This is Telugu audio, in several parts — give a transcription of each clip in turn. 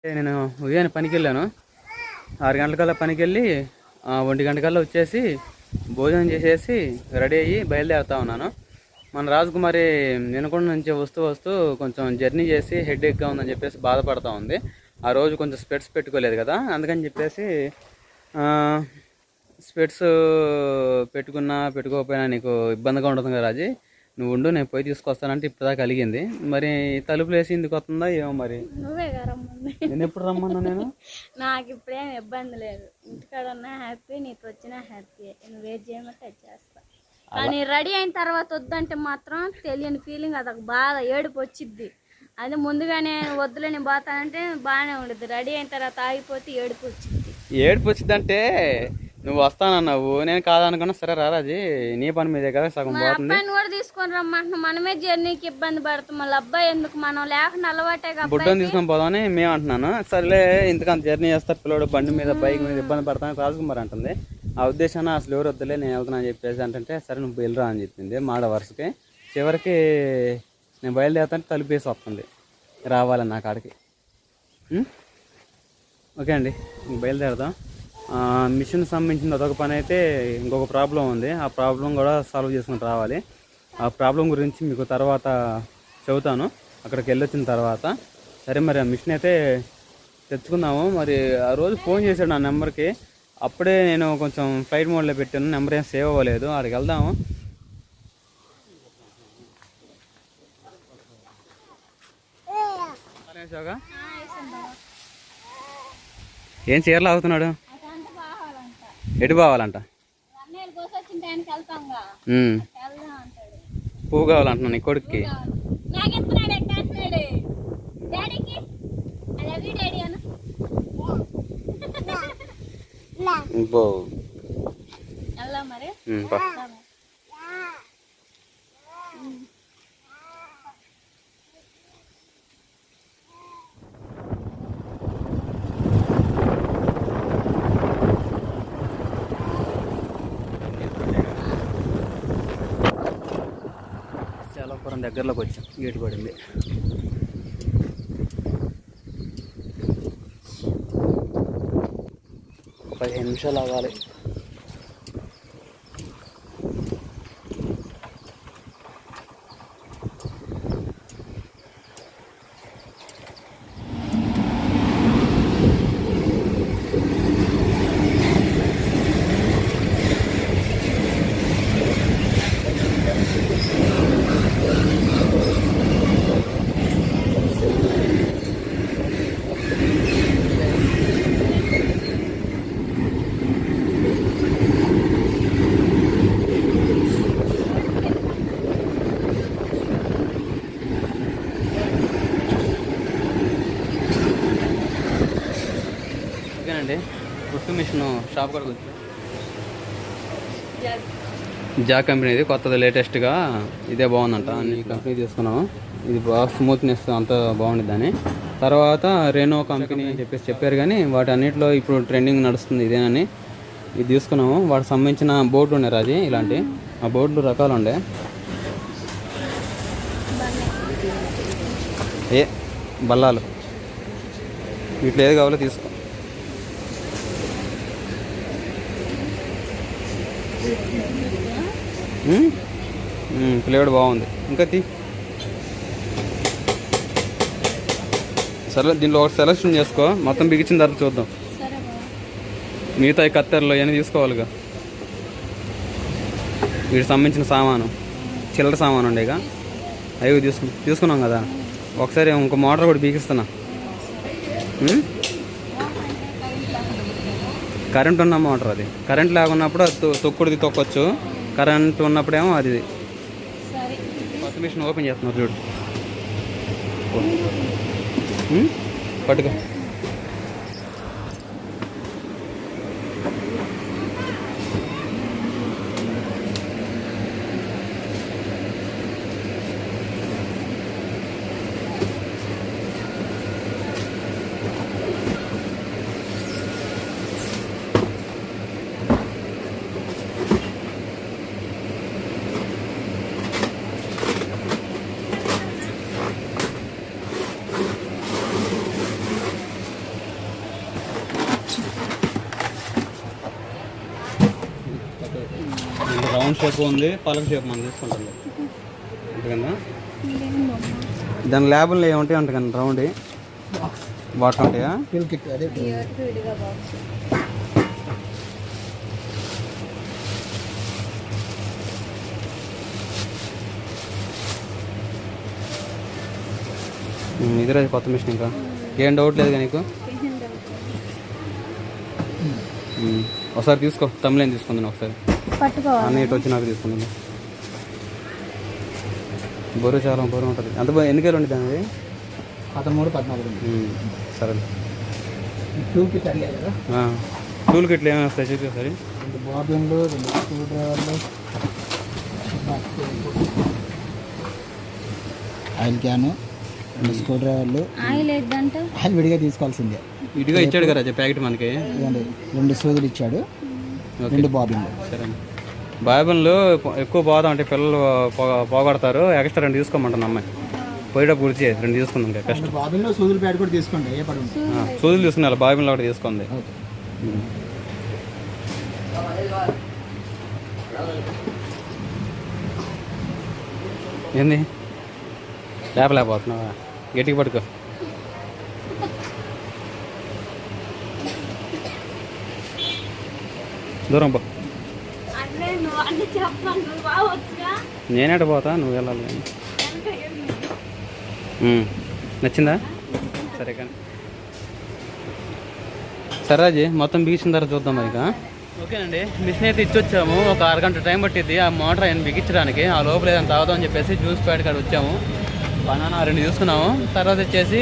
నేను ఉదయాన్నే పనికి వెళ్ళాను. 6 గంటలకల్లా పనికి వెళ్ళి 1 గంటకల్లా వచ్చేసి భోజనం చేసేసి రెడీ అయ్యి బయలుదేరుతా ఉన్నాను. మన రాజకుమారి వినకొండ నుంచి వస్తూ కొంచెం జర్నీ చేసి హెడేక్గా ఉందని చెప్పేసి బాధపడుతూ ఉంది. ఆ రోజు కొంచెం స్పెట్స్ పెట్టుకోలేదు కదా, అందుకని చెప్పేసి స్పెట్స్ పెట్టుకోకపోయినా నీకు ఇబ్బందిగా ఉంటుంది కదా రాజీ, నువ్వు ఉండు నేను పోయి తీసుకొస్తానంటే ఇప్పటిదాకా కలిగింది. మరి తలుపులు వేసి ఎందుకు వస్తుందా ఏమో. మరి నువ్వే రమ్మంది. నేను ఎప్పుడు రమ్మన్నా? నేను నాకు ఇప్పుడేం ఇబ్బంది లేదు, ఇంటికాడ ఉన్నా హ్యాపీ, నీకు వచ్చినా హ్యాపీ. నువ్వు వెయిట్ చేయమంటే అది చేస్తా. కానీ రెడీ అయిన తర్వాత వద్దంటే మాత్రం తెలియని ఫీలింగ్, అదొక బాధ, ఏడుపు వచ్చిద్ది. అది ముందుగానే వద్దులే నేను పోతానంటే బాగానే ఉండదు, రెడీ అయిన తర్వాత ఆగిపోతే ఏడుపు వచ్చింది. ఏడుపు వచ్చిందంటే నువ్వు వస్తానన్నావు, నేను కాదనుకున్నా. సరే రారాజీ, నీ పని మీదే కదా సగం పోతుంది. అబ్బాయిని కూడా తీసుకొని రమ్మంటున్నాం, మనమే జర్నీకి ఇబ్బంది పడుతాం, మళ్ళీ అబ్బాయి ఎందుకు, మనం లేకుండా అలవాటే. బుడ్డని తీసుకొని పోదామని మేము అంటున్నాను. సరేలే ఇంతకంత జర్నీ చేస్తా, పిల్లడు బండి మీద బైక్ మీద ఇబ్బంది పడతాను రాజకుమారి అంటుంది. ఆ ఉద్దేశాన్ని అసలు ఎవరు వద్దులే నేను వెళ్తున్నా అని చెప్పేసి అంటే సరే నువ్వు వెళ్ళరా అని చెప్పింది మాట వరుసకి. చివరికి నేను బయలుదేరుతాను, తలుపేసి వస్తుంది రావాలని నా కాడికి. ఓకే అండి, బయలుదేరదాం. మిషన్ సంబంధించిన అదొక పని అయితే, ఇంకొక ప్రాబ్లం ఉంది, ఆ ప్రాబ్లం కూడా సాల్వ్ చేసుకుని రావాలి. ఆ ప్రాబ్లం గురించి మీకు తర్వాత చెబుతాను అక్కడికి వెళ్ళొచ్చిన తర్వాత. సరే మరి ఆ మిషన్ అయితే తెచ్చుకుందాము. మరి ఆ రోజు ఫోన్ చేశాడు నా నెంబర్కి, అప్పుడే నేను కొంచెం ఫ్లైట్ మోడ్లో పెట్టాను, నెంబర్ ఏం సేవ్ అవ్వలేదు. అక్కడికి వెళ్దాము. ఏం చీరలు అవుతున్నాడు, ఎటు పోవాలంట? పువ్వు కావాలంటున్నా నీ కొడుక్కి. చాలాపురం దగ్గరలోకి వచ్చాం, గేటు పడింది. ఒక 15 నిమిషాలు ఆగాలి. అండి కుట్టు మిషన్ షాప్ కూడా వచ్చి జాక్ కంపెనీది కొత్తది, లేటెస్ట్గా ఇదే బాగుందంట. అన్ని కంపెనీ తీసుకున్నాము, ఇది బాగా స్మూత్నెస్ అంతా బాగుంటుంది అని. తర్వాత రెనో కంపెనీ అని చెప్పేసి చెప్పారు, కానీ వాటి అన్నింటిలో ఇప్పుడు ట్రెండింగ్ నడుస్తుంది ఇదేనని ఇది తీసుకున్నాము. వాటికి సంబంధించిన బోర్డులు ఉన్నాయి రాజీ, ఇలాంటి ఆ బోర్డులు రకాలు ఉండే. బల్లాలు వీటిలో ఏది కావాలో తీసుకో. ఫ్లేవర్ బాగుంది, ఇంకా సరే దీంట్లో ఒకటి సెలెక్షన్ చేసుకో, మొత్తం బిగించిన తర్వాత చూద్దాం. మిగతా ఈ కత్తెరలో ఇవన్నీ తీసుకోవాలిగా, వీటికి సంబంధించిన సామాను, చిల్లర సామాను ఉండేగా అవి తీసుకున్నాం కదా. ఒకసారి ఇంకో మోటార్ కూడా బిగిస్తున్నా. కరెంట్ ఉన్న మోటార్ అది, కరెంట్ లేకున్నప్పుడు అది తొక్కుడిది తొక్కొచ్చు, కరెంట్ ఉన్నప్పుడేమో అది. కొత్త మిషన్ ఓపెన్ చేస్తున్నారు చూడు, పట్టుకో. రౌండ్ షేప్ ఉంది, పలక షేప్ మనం తీసుకుంటుంది అంతకన్నా. దాని ల్యాబుల్లో ఏముంటాయి అంతకన్నా రౌండ్ బాక్స్ ఉంటాయా? ఇది రోజు కొత్త మిషన్ ఇంకా ఏం డౌట్ లేదు కానీ నీకు. ఒకసారి తీసుకో, తమిళం తీసుకుందాను ఒకసారి, అన్నీ ఇటు వచ్చి నాకు తీసుకుందాను. బరువు చాలా బరువు ఉంటుంది. అంత ఎన్ని కేలు ఉంటుంది దానిది? 13, 14. సరే. టూల్ కిట్ అడిగారు కదా, టూల్ కిట్లు ఏమైనా వస్తాయి చూపి ఒకసారి. 2 బాబిన్లు, 2 స్క్రూ డ్రైవర్లు, ఆయిల్ క్యాను, 2 స్క్రూ డ్రైవర్లు. ఆయిల్ వేద్దంటే ఆయిల్ విడిగా తీసుకోవాల్సిందే. ఇటుగా ఇచ్చాడు కదా ప్యాకెట్ మనకి. 2 సూదులు ఇచ్చాడు, 2 బాబిన్లు. సరే. బాబిన్లు ఎక్కువ పోదాం అంటే పిల్లలు పోగొడతారు. ఎక్స్ట్రా 2 తీసుకోమంటాను అమ్మాయి. పోయేటప్పుడు గుర్తు చేసి 2 తీసుకుందాం ఇంకా కష్టం. బాబిన్లో సూదులు ప్యాడ్ కూడా తీసుకోండి, ఏ పడి ఉంటుంది. సూదులు తీసుకున్నా, బాబిన్లో ఒకటి తీసుకుంది. ఏంది లేపలేకపోతున్నావా? గట్టిగా పట్టుకో. దూరం పో. నేనేట పోతా, నువ్వు వెళ్ళాలి. నచ్చిందా? సరే కానీ సరాజీ మొత్తం బిగించిన తర్వాత చూద్దాం మరి. ఓకేనండి, మిషన్ అయితే ఇచ్చొచ్చాము. ఒక అరగంట టైం పట్టింది ఆ మోటార్ ఆయన బిగించడానికి. ఆ లోపల ఏదైనా తాగుదామని చెప్పేసి జ్యూస్ ప్యాడ్ కాడ వచ్చాము. బనానా 2 తీసుకున్నాము. తర్వాత వచ్చేసి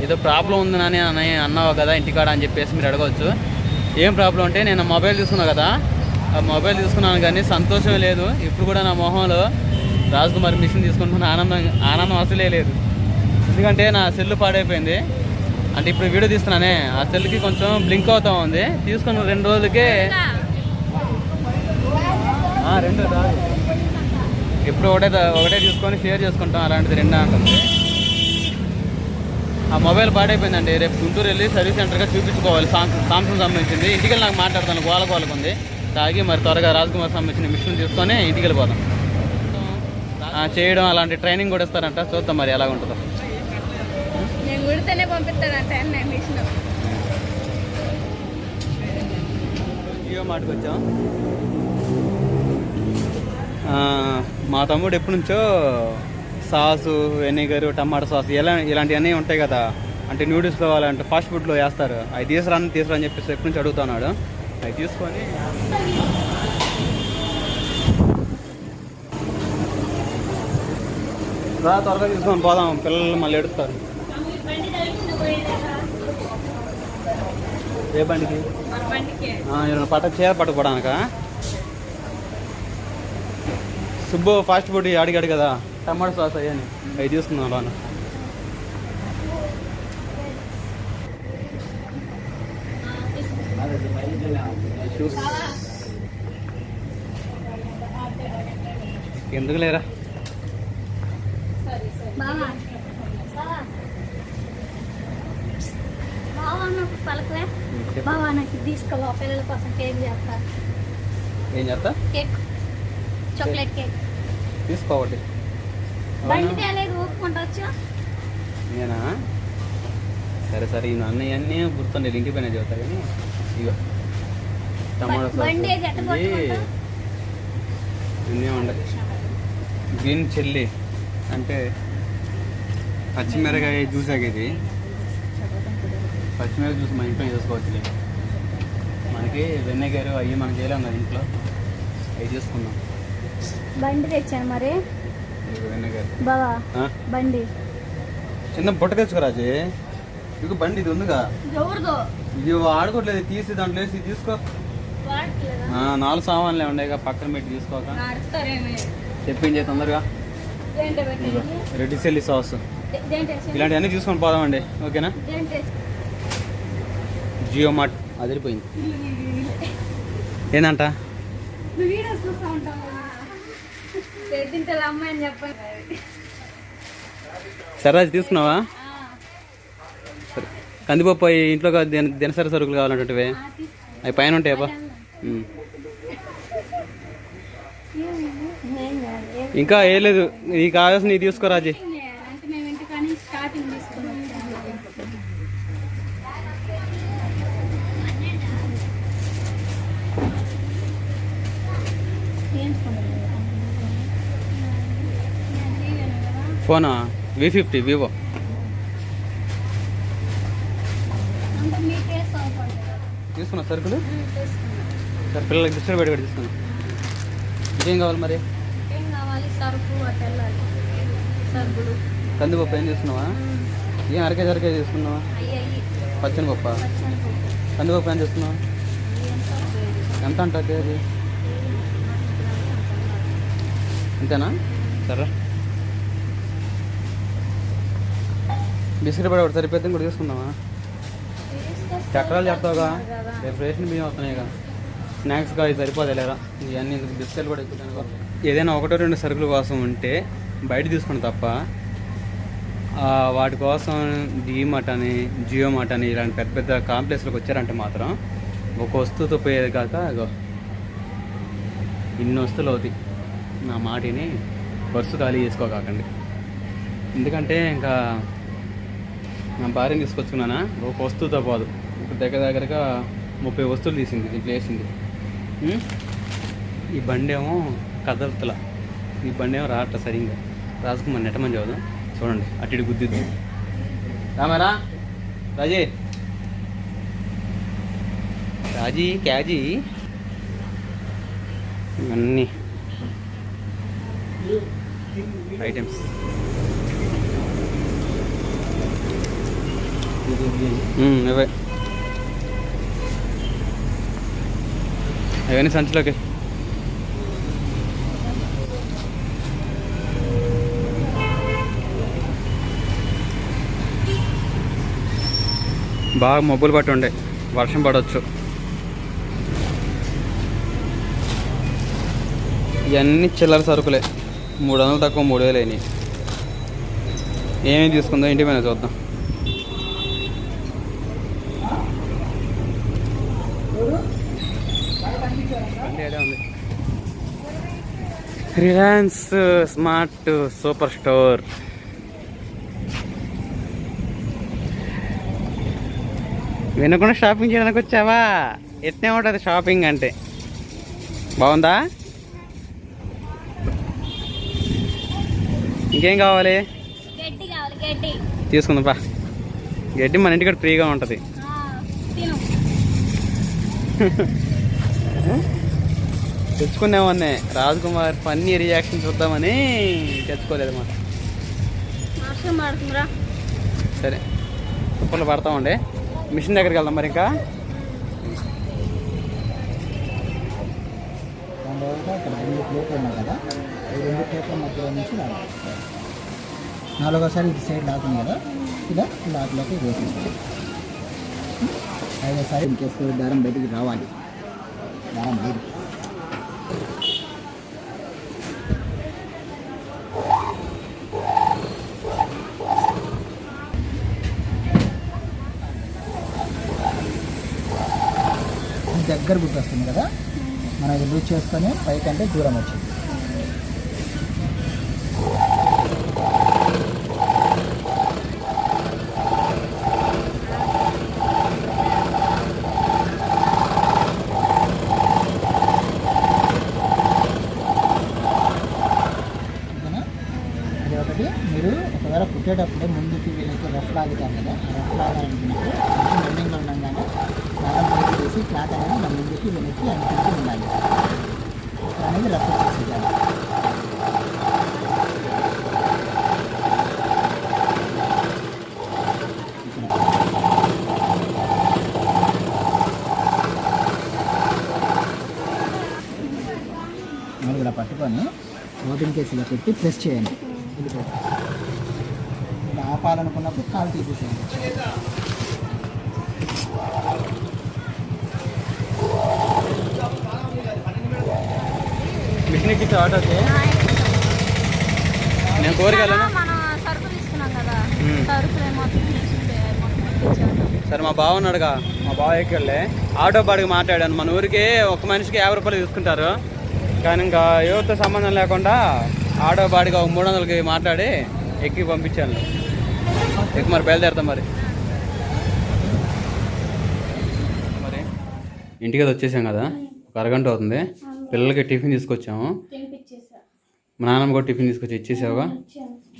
ఏదో ప్రాబ్లం ఉందని అన్నావు కదా ఇంటికాడ అని చెప్పేసి మీరు అడగవచ్చు. ఏం ప్రాబ్లం అంటే, నేను మొబైల్ తీసుకున్నాను కదా, ఆ మొబైల్ తీసుకున్నాను కానీ సంతోషమే లేదు. ఇప్పుడు కూడా నా మొహంలో రాజ్కుమార్ మిషన్ తీసుకుంటున్న ఆనందం అసలే లేదు. ఎందుకంటే నా సెల్ పాడైపోయింది. అంటే ఇప్పుడు వీడియో తీస్తున్నానే, ఆ సెల్కి కొంచెం బ్లింక్ అవుతా ఉంది. తీసుకున్న 2 రోజులకే 2 రాదు. ఎప్పుడు ఒకటే తీసుకొని షేర్ చేసుకుంటాం, అలాంటిది 2 అంటుంది. ఆ మొబైల్ పాడైపోయిందండి. రేపు గుంటూరు వెళ్ళి సర్వీస్ సెంటర్గా చూపించుకోవాలి. సామ్సంగ్ సంబంధించింది. ఇంటికి వెళ్ళి నాకు మాట్లాడతాను, గోలకు ఉంది. తాగి మరి త్వరగా రాజ్కుమార్ సంబంధించిన మిషన్ తీసుకొని ఇంటికి వెళ్ళిపోతాం. చేయడం అలాంటి ట్రైనింగ్ కూడా ఇస్తారంట. చూద్దాం మరి ఎలా ఉంటుందో. నేను కుడితేనే పంపిస్తాడంట మిషన్. జియో మార్ట్కి వచ్చాం. మా తమ్ముడు ఎప్పటి నుంచో సాసు, వెనిగర్, టమాటా సాస్ ఇలాంటివన్నీ ఉంటాయి కదా, అంటే నూడిల్స్లో అలాంటి ఫాస్ట్ ఫుడ్లో వేస్తారు. అవి తీసుకురా అని చెప్పేసి ఎప్పటి నుంచి అడుగుతున్నాడు. అవి తీసుకొని త్వరగా తీసుకొని పోదాం, పిల్లలు మళ్ళీ ఎడుస్తారు. ఏ బండికి? పట్టుకోవడానిక? సుబ్బు ఫాస్ట్ ఫుడ్ అడిగాడు కదా, టమాటా సాస్ అయ్యాని అవి తీసుకున్నాం. అలానే ఎందుకు లేరా? పలకలే బావా, నాకు తీసుకోవా, పిల్లల కోసం కేక్ చేస్తా. ఏం చేస్తా? కేక్, చాక్లెట్ కేక్ తీసుకోవాలి. బండి తేలేదు, ఊపుకుంటా. నేనా? సరే సరే, ఈ అన్నయ్య అన్నీ గుర్తుండే ఇంటి పైన చెబుతా. కానీ ఇగో టమాటా సాస్ ఇవన్నీ ఉండదు. గ్రీన్ చిల్లీ అంటే పచ్చిమిరకాయ జ్యూస్ ఆగేది. పచ్చిమిరకాయ జ్యూస్ మన ఇంట్లో చేసుకోవచ్చు. మనకి వెన్నెగారు అవి మనం చేయలేం కదా ఇంట్లో, అవి చేసుకున్నాం. బండి తెచ్చాను మరి వెన్నెగారు బావా. బండి చిన్న బుట్ట తెచ్చుకోరాజీ. ఇక బండి ఇది ఉందిగా, ఇది ఆడుకోవట్లేదు. తీసి దాంట్లో వేసి తీసుకో. 4 సామాన్లే ఉండేగా, పక్కన పెట్టి తీసుకోక. చెప్పించే తొందరగా. రెడ్ చిల్లీ సాస్ ఇలాంటివన్నీ తీసుకొని పోదామండి. ఓకేనా? జియో మార్ట్ అదిరిపోయింది. ఏందంట? సరే తీసుకున్నావా? సరే, కందిపప్పు ఇంట్లో దినసరి సరుకులు కావాలంటే అవి పైన ఉంటాయా? ఇంకా ఏం లేదు, నీకు కావాల్సిన నీకు తీసుకోరాజీ. అంటే మేము ఇంటికాని స్టార్టింగ్ తీసుకుని వచ్చాము. ఫోనా V50 వివో. అంటే మీకే సౌకర్యం తీసుకున్నా సరుకులు. తీసుకున్నాం. సరే పిల్లలకి బిస్కెట్ పెట్టి తీసుకున్నా. ఇంకేం కావాలి మరి? ఏం కావాలి? సరుకు అటు వెళ్ళాలి. సరుకులు కందిపప్పు ఏం తీసుకున్నావా? ఏం అరకేజీ తీసుకున్నావా? అయ్యి పచ్చని పప్ప. పచ్చని కందిపప్పు ఏం తీసుకున్నావా? ఎంత అంట కేజీ? అంతేనా? సరే బిస్కెట్ పడి ఒకటి సరిపోతే కూడా తీసుకున్నావా? చక్రాలు చెప్తావుగా, రేపు రేషన్ బియ్యం వస్తున్నాయిగా, స్నాక్స్గా అవి సరిపోతే లేరా ఇవన్నీ బిస్కెట్లు కూడా ఎక్కువ. ఏదైనా ఒకటో రెండు సరుకుల కోసం ఉంటే బయట తీసుకుని తప్ప వాటి కోసం డీమార్ట్ అని జియో మార్ట్ అని ఇలాంటి పెద్ద పెద్ద కాంప్లెక్స్లోకి వచ్చారంటే మాత్రం ఒక వస్తువుతో పోయేది కాక ఇన్ని వస్తువులు అవుతాయి. నా మాటిని బస్సు ఖాళీ చేసుకోకండి. ఎందుకంటే ఇంకా నా భార్యని తీసుకొచ్చుకున్నానా, ఒక వస్తువుతో పోదు. ఇప్పుడు దగ్గరగా 30 వస్తువులు తీసింది, ఇట్లా వేసింది. ఈ బండి ఏమో కదలతల, ఈ బండి ఏమో రావట్ల సరిగ్గా. రాజకుమార్ నెట్టమని చదువు చూడండి, అటు ఇటు గుద్దిద్ది. రామారా రాజీ రాజీ క్యాజీ ఇవన్నీ ఐటమ్స్. ఇవే అవన్నీ సంచిలోకి. బాగా మబ్బులు పట్టి ఉండే, వర్షం పడవచ్చు. ఇవన్నీ చిల్లర సరుకులే, 300 తక్కువ 3000 అయినాయి. ఏమేమి తీసుకుందో ఇంటి మీద చూద్దాం. Reliance smart super store. వినకుండా షాపింగ్ చేయడానికి వచ్చావా? ఎట్నే ఉంటుంది షాపింగ్ అంటే. బాగుందా? ఇంకేం కావాలి? గడ్డి కావాలి. గడ్డి తీసుకుందాంపా. గడ్డి మన ఇంటికి ఫ్రీగా ఉంటుంది. తెచ్చుకున్నామన్నే రాజ్కుమార్ ఫన్నీ రియాక్షన్ చూద్దామని తెచ్చుకోలేదు మాట. సరే తుప్పలు పడతామండి. మిషన్ దగ్గరికి వెళ్దాం మరి. ఇంకా ఇక్కడ 2 ప్లేట్లు ఉన్నాయి కదా, ఈ 2 ప్లేట్ల మధ్యలో నుంచి నాలుగోసారి ఇది సైడ్ లాగుతుంది కదా, ఇలా లాట్లోకి వేసేస్తాం. 5వసారి ఇంకేస్తే దారం బయటికి రావాలి. దారం బయటికి దగ్గర గుర్తొస్తుంది కదా, మనం ఇది లూజ్ చేసుకొని పైకంటే దూరం వచ్చింది. అది ఒకటి. మీరు ఒకవేళ కుట్టేటప్పుడు ముందుకి వీళ్ళకి రఫ్ లాగుతాం కదా, రఫ్ లాగాలనుకున్నప్పుడు రన్నింగ్లో ఉండగానే దారం బయట తీసి క్లాత్ అనేది మన ముందుకి వెనక్కి అనిపించి ఉండాలి. అనేది రఫ్ చేసేయాలి. మరి ఇలా పట్టుకొని ఓపెన్ కేసులో పెట్టి ప్రెస్ చేయండి. ఇలా ఆపాలనుకున్నప్పుడు కాలు తీసేసేయండి. మిషన్ ఎక్కించి ఆటోకి నేను కోరికెళ్ళను. సరుకులు తీసుకున్నాం కదా, సరుకులు మొత్తం సరే మా బావ ఉన్నాడుగా, మా బావ ఎక్కెళ్ళే ఆటో బాడికి మాట్లాడాను. మన ఊరికి ఒక మనిషికి 50 రూపాయలు తీసుకుంటారు. కానీ ఇంకా ఎవరితో సంబంధం లేకుండా ఆటో బాడిగా 300కి మాట్లాడి ఎక్కి పంపించాను. ఎక్కి మరి బయలుదేరుతాం మరి ఇంటికి అది వచ్చేసాం కదా, ఒక అరగంట అవుతుంది. పిల్లలకి టిఫిన్ తీసుకొచ్చాము. మా నాన్నమ్మ కూడా టిఫిన్ తీసుకొచ్చి ఇచ్చేసావుగా.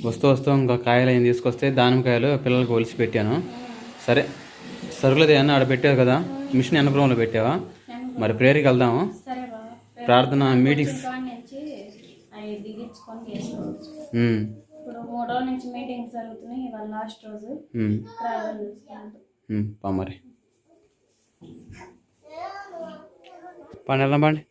వస్తూ ఇంకా కాయలు ఏం తీసుకొస్తే దానిమ్మకాయలు పిల్లలకి ఒలిసి పెట్టాను. సరే సరుకులది అన్న ఆడ పెట్టావు కదా, మిషన్ వెనక రూమ్లో పెట్టావా? మరి ప్రేయర్కి వెళ్దాము. ప్రార్థన మీటింగ్స్ ఇప్పుడు 3 రోజుల నుంచి మీటింగ్స్ జరుగుతున్నాయి. ఇవాళ లాస్ట్ రోజు మరి పండి వెళ్దాం పండి.